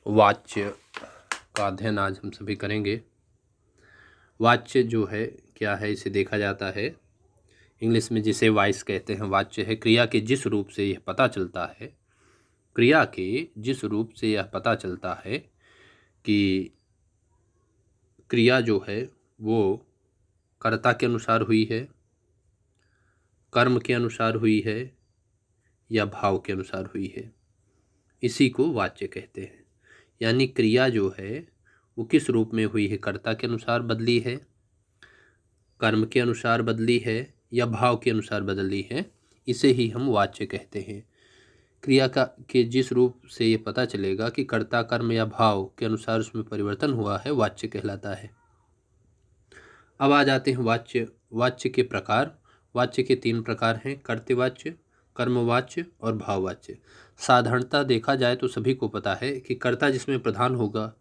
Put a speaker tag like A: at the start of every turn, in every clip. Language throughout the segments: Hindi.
A: वाच्य का अध्ययन आज हम सभी करेंगे। वाच्य जो है क्या है, इसे देखा जाता है इंग्लिश में जिसे वॉइस कहते हैं। वाच्य है क्रिया के जिस रूप से यह पता चलता है, क्रिया के जिस रूप से यह पता चलता है कि क्रिया जो है वो कर्ता के अनुसार हुई है, कर्म के अनुसार हुई है या भाव के अनुसार हुई है, इसी को वाच्य कहते हैं। यानी क्रिया जो है वो किस रूप में हुई है, कर्ता के अनुसार बदली है, कर्म के अनुसार बदली है या भाव के अनुसार बदली है, इसे ही हम वाच्य कहते हैं। क्रिया का के जिस रूप से ये पता चलेगा कि कर्ता कर्म या भाव के अनुसार उसमें परिवर्तन हुआ है, वाच्य कहलाता है। अब आ जाते हैं वाच्य। वाच्य के प्रकार। वाच्य के 3 प्रकार हैं, कर्तृवाच्य, कर्मवाच्य और भाववाच्य। साधारणतः देखा जाए तो सभी को पता है कि कर्ता जिसमें प्रधान होगा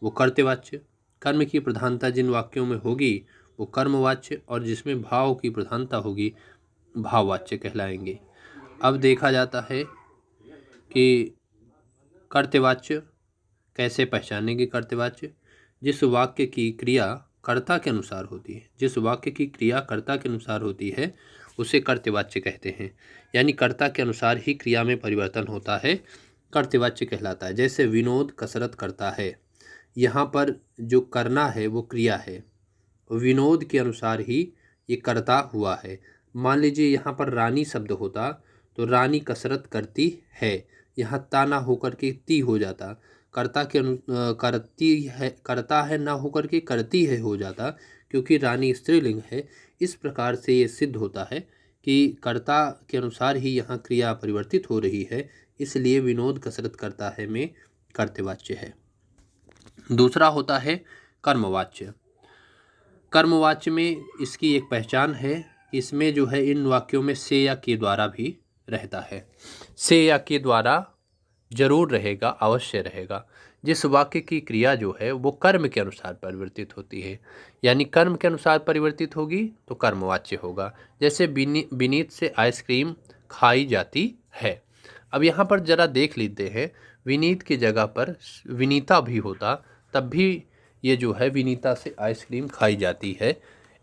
A: वो कर्तृवाच्य, कर्म की प्रधानता जिन वाक्यों में होगी वो कर्मवाच्य और जिसमें भाव की प्रधानता होगी भाववाच्य कहलाएंगे। अब देखा जाता है कि कर्तृवाच्य कैसे पहचानेंगे। कर्तृवाच्य जिस वाक्य की क्रिया कर्ता के अनुसार होती है, जिस वाक्य की क्रिया कर्ता के अनुसार होती है उसे कर्तृवाच्य कहते हैं। यानी कर्ता के अनुसार ही क्रिया में परिवर्तन होता है, कर्तृवाच्य कहलाता है। जैसे विनोद कसरत करता है, यहाँ पर जो करना है वो क्रिया है, विनोद के अनुसार ही ये कर्ता हुआ है। मान लीजिए यहाँ पर रानी शब्द होता तो रानी कसरत करती है, यहाँ ता ना होकर के ती हो जाता, कर्ता के करती है, करता है ना होकर के करती है हो जाता, क्योंकि रानी स्त्रीलिंग है। इस प्रकार से ये सिद्ध होता है कि कर्ता के अनुसार ही यहाँ क्रिया परिवर्तित हो रही है, इसलिए विनोद कसरत करता है में कर्तृवाच्य है। दूसरा होता है कर्मवाच्य। कर्मवाच्य में इसकी एक पहचान है, इसमें जो है इन वाक्यों में से या के द्वारा भी रहता है। से या के द्वारा जरूर रहेगा, अवश्य रहेगा। जिस वाक्य की क्रिया जो है वो कर्म के अनुसार परिवर्तित होती है, यानी कर्म के अनुसार परिवर्तित होगी तो कर्मवाच्य होगा। जैसे विनीत से आइसक्रीम खाई जाती है। अब यहाँ पर जरा देख लेते हैं, विनीत की जगह पर विनीता भी होता तब भी ये जो है विनीता से आइसक्रीम खाई जाती है,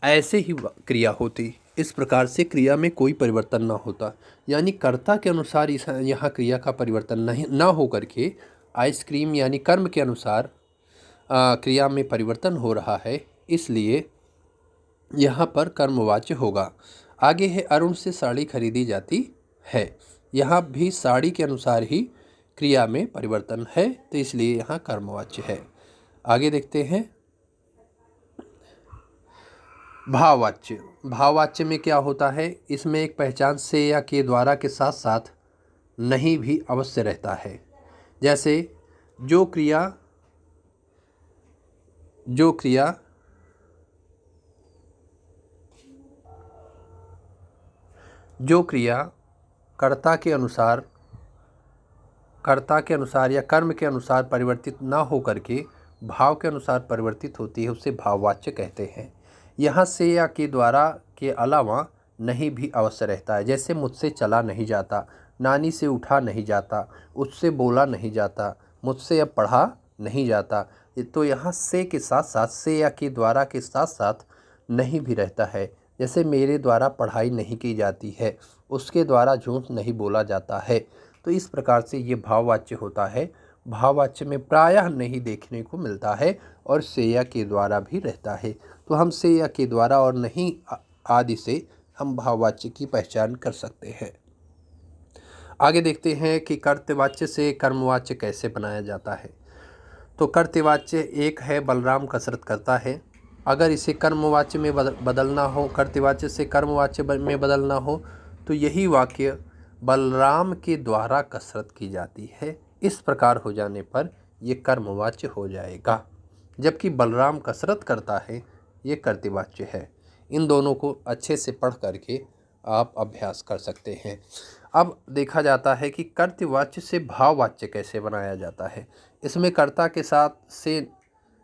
A: ऐसे ही क्रिया होती। इस प्रकार से क्रिया में कोई परिवर्तन ना होता, यानी कर्ता के अनुसार इस यहाँ क्रिया का परिवर्तन नहीं ना हो करके आइसक्रीम यानी कर्म के अनुसार क्रिया में परिवर्तन हो रहा है, इसलिए यहाँ पर कर्मवाच्य होगा। आगे है अरुण से साड़ी खरीदी जाती है, यहाँ भी साड़ी के अनुसार ही क्रिया में परिवर्तन है, तो इसलिए यहाँ कर्मवाच्य है। आगे देखते हैं भाववाच्य। भाववाच्य में क्या होता है, इसमें एक पहचान से या के द्वारा के साथ साथ नहीं भी अवश्य रहता है। जैसे जो क्रिया कर्ता के अनुसार या कर्म के अनुसार परिवर्तित ना हो करके भाव के अनुसार परिवर्तित होती है, उसे भाववाच्य कहते हैं। यहाँ से या के द्वारा के अलावा नहीं भी अवश्य रहता है। जैसे मुझसे चला नहीं जाता, नानी से उठा नहीं जाता, उससे बोला नहीं जाता, मुझसे अब पढ़ा नहीं जाता। तो यहाँ से के साथ साथ से या के द्वारा के साथ साथ नहीं भी रहता है। जैसे मेरे द्वारा पढ़ाई नहीं की जाती है, उसके द्वारा झूठ नहीं बोला जाता है। तो इस प्रकार से ये भाववाच्य होता है। भाववाच्य में प्रायः नहीं देखने को मिलता है और से या के द्वारा भी रहता है। तो हम से या के द्वारा और नहीं आदि से हम भाववाच्य की पहचान कर सकते हैं। आगे देखते हैं कि कर्तृवाच्य से कर्मवाच्य कैसे बनाया जाता है। तो कर्तृवाच्य एक है बलराम कसरत करता है। अगर इसे कर्मवाच्य में बदलना हो, कर्तृवाच्य से कर्मवाच्य में बदलना हो, तो यही वाक्य बलराम के द्वारा कसरत की जाती है, इस प्रकार हो जाने पर यह कर्मवाच्य हो जाएगा। जबकि बलराम कसरत करता है ये कर्तृवाच्य है। इन दोनों को अच्छे से पढ़ करके आप अभ्यास कर सकते हैं। अब देखा जाता है कि कर्तृवाच्य से भाववाच्य कैसे बनाया जाता है। इसमें कर्ता के साथ से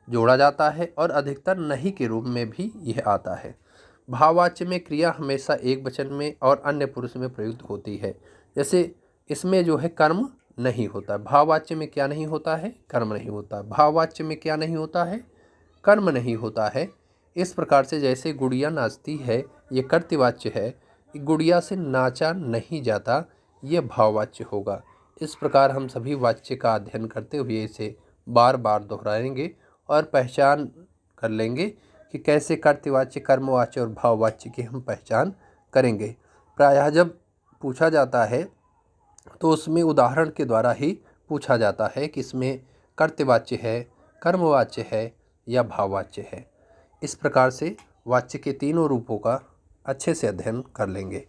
A: जोड़ा जाता है और अधिकतर नहीं के रूप में भी यह आता है। भाववाच्य में क्रिया हमेशा एक वचन में और अन्य पुरुष में प्रयुक्त होती है। जैसे इसमें जो है कर्म नहीं होता। भाववाच्य में क्या नहीं होता है? कर्म नहीं होता। भाववाच्य में क्या नहीं होता है? कर्म नहीं होता है। इस प्रकार से जैसे गुड़िया नाचती है, ये कर्तृवाच्य है। गुड़िया से नाचा नहीं जाता, ये भाववाच्य होगा। इस प्रकार हम सभी वाच्य का अध्ययन करते हुए इसे बार बार दोहराएंगे और पहचान कर लेंगे कि कैसे कर्तृवाच्य, कर्मवाच्य और भाववाच्य की हम पहचान करेंगे। प्रायः जब पूछा जाता है तो उसमें उदाहरण के द्वारा ही पूछा जाता है कि इसमें कर्तृवाच्य है, कर्मवाच्य है या भाववाच्य है। इस प्रकार से वाच्य के तीनों रूपों का अच्छे से अध्ययन कर लेंगे।